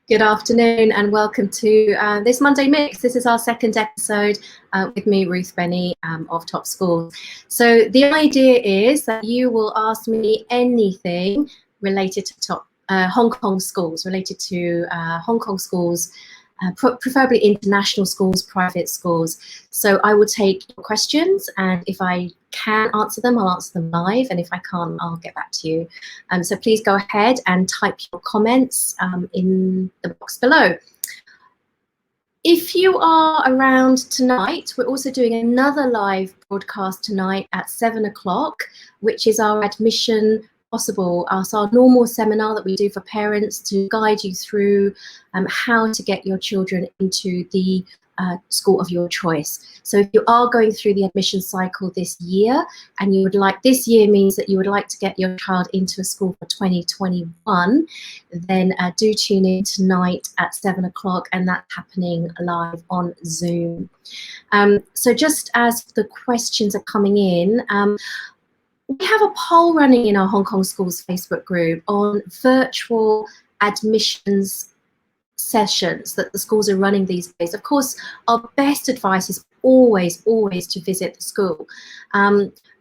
Good afternoon and welcome to this Monday Mix. This is our second episode with me, Ruth Benny of Top Schools. So the idea is that you will ask me anything related to Hong Kong schools, preferably international schools, private schools. So I will take your questions, and if I can answer them, I'll answer them live, and if I can't, I'll get back to you. So please go ahead and type your comments in the box below. If you are around tonight, we're also doing another live broadcast tonight at 7 o'clock, which is our admission possible, our normal seminar that we do for parents to guide you through how to get your children into the school of your choice. So if you are going through the admission cycle this year, and you would like, this year means that you would like to get your child into a school for 2021, then do tune in tonight at 7 o'clock, and that's happening live on Zoom. So just as the questions are coming in, we have a poll running in our Hong Kong Schools Facebook group on virtual admissions sessions that the schools are running these days. Of course, our best advice is always to visit the school.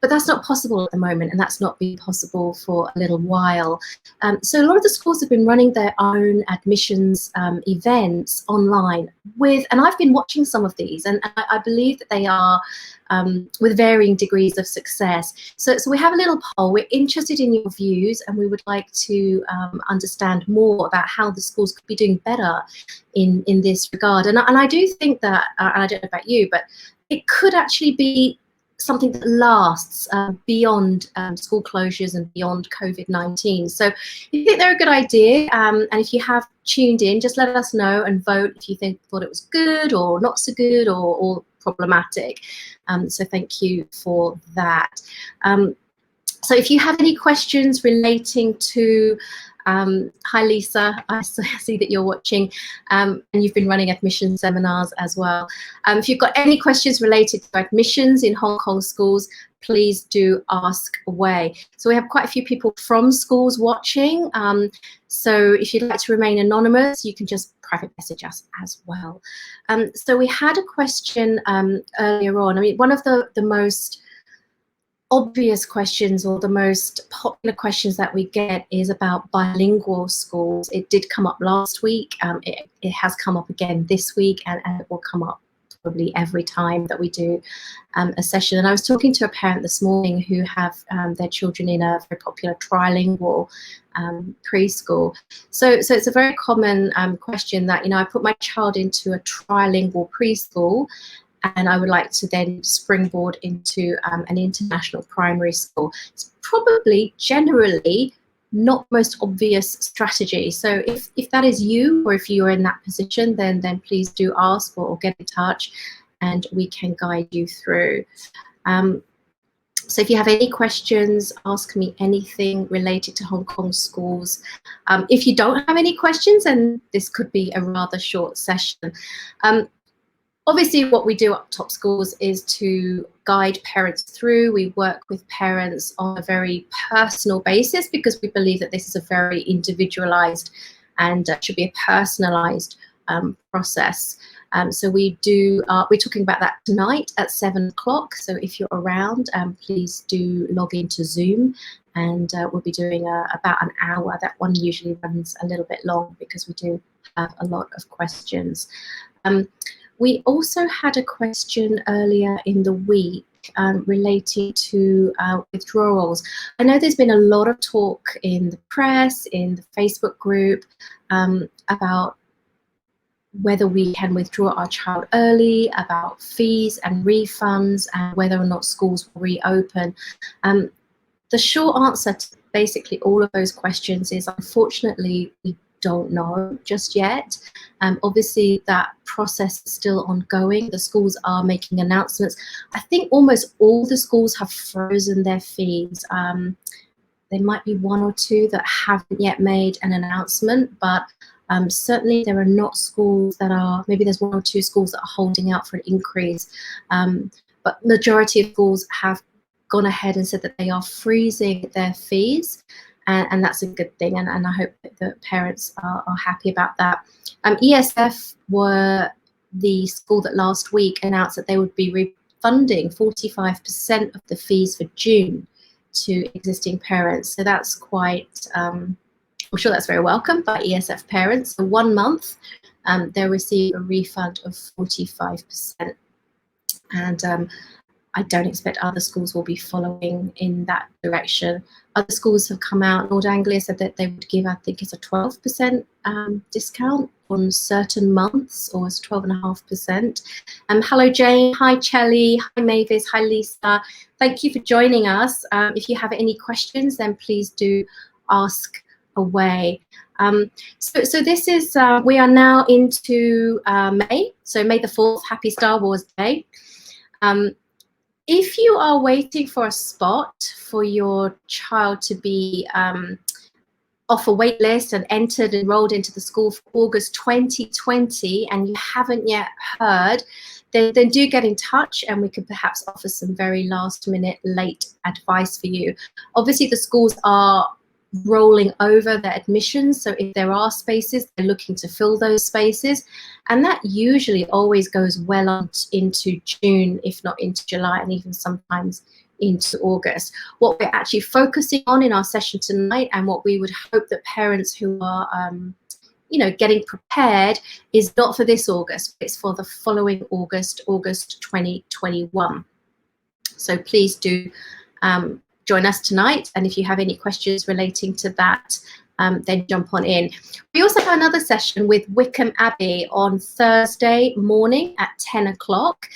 But that's not possible at the moment, and that's not been possible for a little while. So a lot of the schools have been running their own admissions events online and I've been watching some of these, and I believe that they are with varying degrees of success. So we have a little poll. We're interested in your views, and we would like to understand more about how the schools could be doing better in this regard. And I do think that, and I don't know about you, but it could actually be something that lasts beyond school closures and beyond COVID-19. So if you think they're a good idea, and if you have tuned in, just let us know and vote if you thought it was good or not so good or problematic. So thank you for that. So if you have any questions relating to hi Lisa, I see that you're watching, and you've been running admission seminars as well. If you've got any questions related to admissions in Hong Kong schools, please do ask away. So we have quite a few people from schools watching, so if you'd like to remain anonymous, you can just private message us as well. So we had a question earlier on. I mean, one of the most obvious questions, or the most popular questions that we get, is about bilingual schools. It did come up last week, it has come up again this week, and it will come up probably every time that we do a session. And I was talking to a parent this morning who have their children in a very popular trilingual preschool. So it's a very common question that, I put my child into a trilingual preschool, and I would like to then springboard into an international primary school. It's probably generally not most obvious strategy. So if that is you, or if you're in that position, then please do ask or get in touch, and we can guide you through. So if you have any questions, ask me anything related to Hong Kong schools. If you don't have any questions, then this could be a rather short session. Obviously, what we do at Top Schools is to guide parents through. We work with parents on a very personal basis, because we believe that this is a very individualized and should be a personalized process. So we're talking about that tonight at 7 o'clock. So if you're around, please do log into Zoom, and we'll be doing about an hour. That one usually runs a little bit long because we do have a lot of questions. We also had a question earlier in the week relating to withdrawals. I know there's been a lot of talk in the press, in the Facebook group, about whether we can withdraw our child early, about fees and refunds, and whether or not schools will reopen. The short answer to basically all of those questions is, unfortunately, we don't know just yet. Obviously, that process is still ongoing. The schools are making announcements. I think almost all the schools have frozen their fees. There might be one or two that haven't yet made an announcement, but certainly there are not schools that are, maybe there's one or two schools that are holding out for an increase. But majority of schools have gone ahead and said that they are freezing their fees. and that's a good thing, and I hope that the parents are happy about that. ESF were the school that last week announced that they would be refunding 45% of the fees for June to existing parents. So that's quite, I'm sure that's very welcome by ESF parents. So 1 month, they'll receive a refund of 45%. And I don't expect other schools will be following in that direction. Other schools have come out. Nord Anglia said that they would give, I think it's a 12% discount on certain months, or it's 12.5%. Hello Jane, hi Chelly, hi Mavis, hi Lisa. Thank you for joining us. If you have any questions, then please do ask away. So this is, we are now into May, so May the 4th, happy Star Wars Day. If you are waiting for a spot for your child to be off a wait list and enrolled into the school for August 2020, and you haven't yet heard, then do get in touch, and we could perhaps offer some very last minute late advice for you. Obviously the schools are rolling over their admissions, so if there are spaces, they're looking to fill those spaces, and that usually always goes well on into June, if not into July, and even sometimes into August. What we're actually focusing on in our session tonight, and what we would hope that parents who are you know, getting prepared, is not for this August, it's for the following August, August 2021. So please do join us tonight, and if you have any questions relating to that, then jump on in. We also have another session with Wycombe Abbey on Thursday morning at 10 o'clock.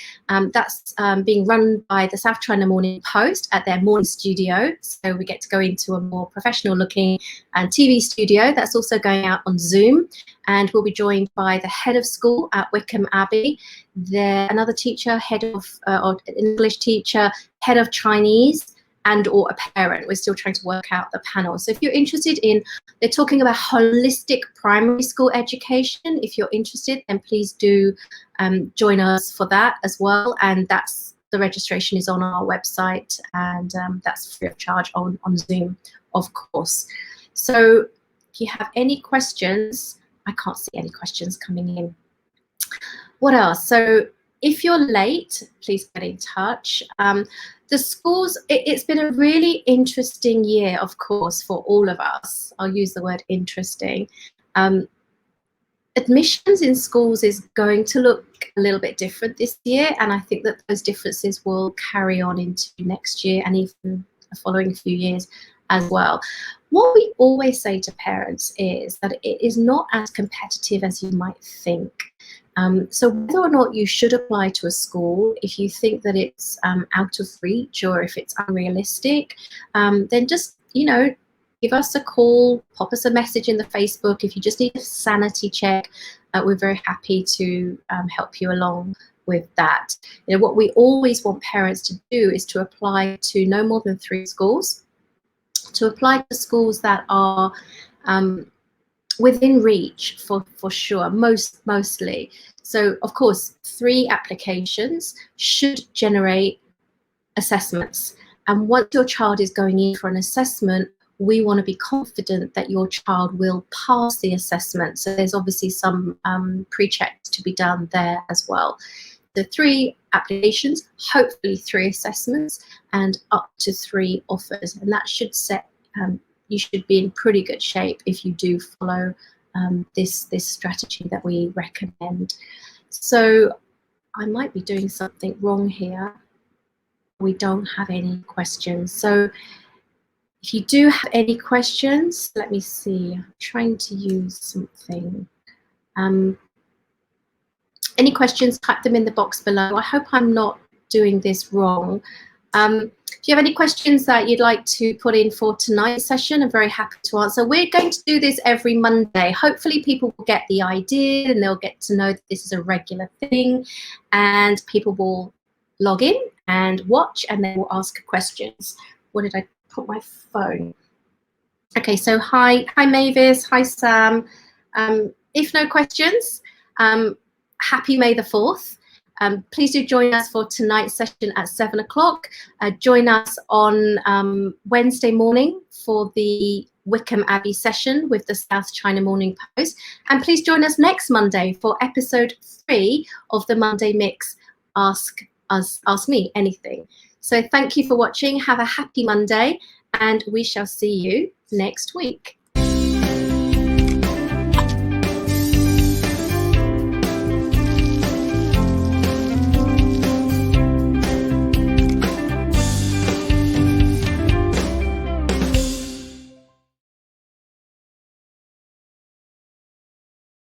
That's being run by the South China Morning Post at their morning studio, so we get to go into a more professional looking TV studio. That's also going out on Zoom, and we'll be joined by the head of school at Wycombe Abbey, another teacher, head of or English teacher, head of Chinese, and or a parent. We're still trying to work out the panel. So if you're interested in, they're talking about holistic primary school education. If you're interested, then please do join us for that as well. And that's, the registration is on our website, and that's free of charge on Zoom, of course. So if you have any questions, I can't see any questions coming in. What else? So if you're late, please get in touch. The schools, it's been a really interesting year, of course, for all of us. I'll use the word interesting. Admissions in schools is going to look a little bit different this year, and I think that those differences will carry on into next year and even the following few years as well. What we always say to parents is that it is not as competitive as you might think. So whether or not you should apply to a school, if you think that it's out of reach or if it's unrealistic, then just, you know, give us a call, pop us a message in the Facebook. If you just need a sanity check, we're very happy to help you along with that. You know, what we always want parents to do is to apply to no more than 3 schools, to apply to schools that are within reach for sure, mostly. So of course 3 applications should generate assessments, and once your child is going in for an assessment, we want to be confident that your child will pass the assessment. So there's obviously some pre-checks to be done there as well. The 3 applications, hopefully 3 assessments, and up to 3 offers, and that should set you should be in pretty good shape if you do follow this strategy that we recommend. So I might be doing something wrong here. We don't have any questions. So if you do have any questions, let me see. I'm trying to use something. Any questions, type them in the box below. I hope I'm not doing this wrong. If you have any questions that you'd like to put in for tonight's session, I'm very happy to answer. We're going to do this every Monday. Hopefully people will get the idea and they'll get to know that this is a regular thing, and people will log in and watch, and then we'll ask questions. What did I put my phone? Okay, so hi Mavis, hi Sam. If no questions, happy May the 4th. Please do join us for tonight's session at 7 o'clock. Join us on Wednesday morning for the Wickham Abbey session with the South China Morning Post. And please join us next Monday for episode 3 of the Monday Mix Ask Me Anything. So thank you for watching. Have a happy Monday, and we shall see you next week.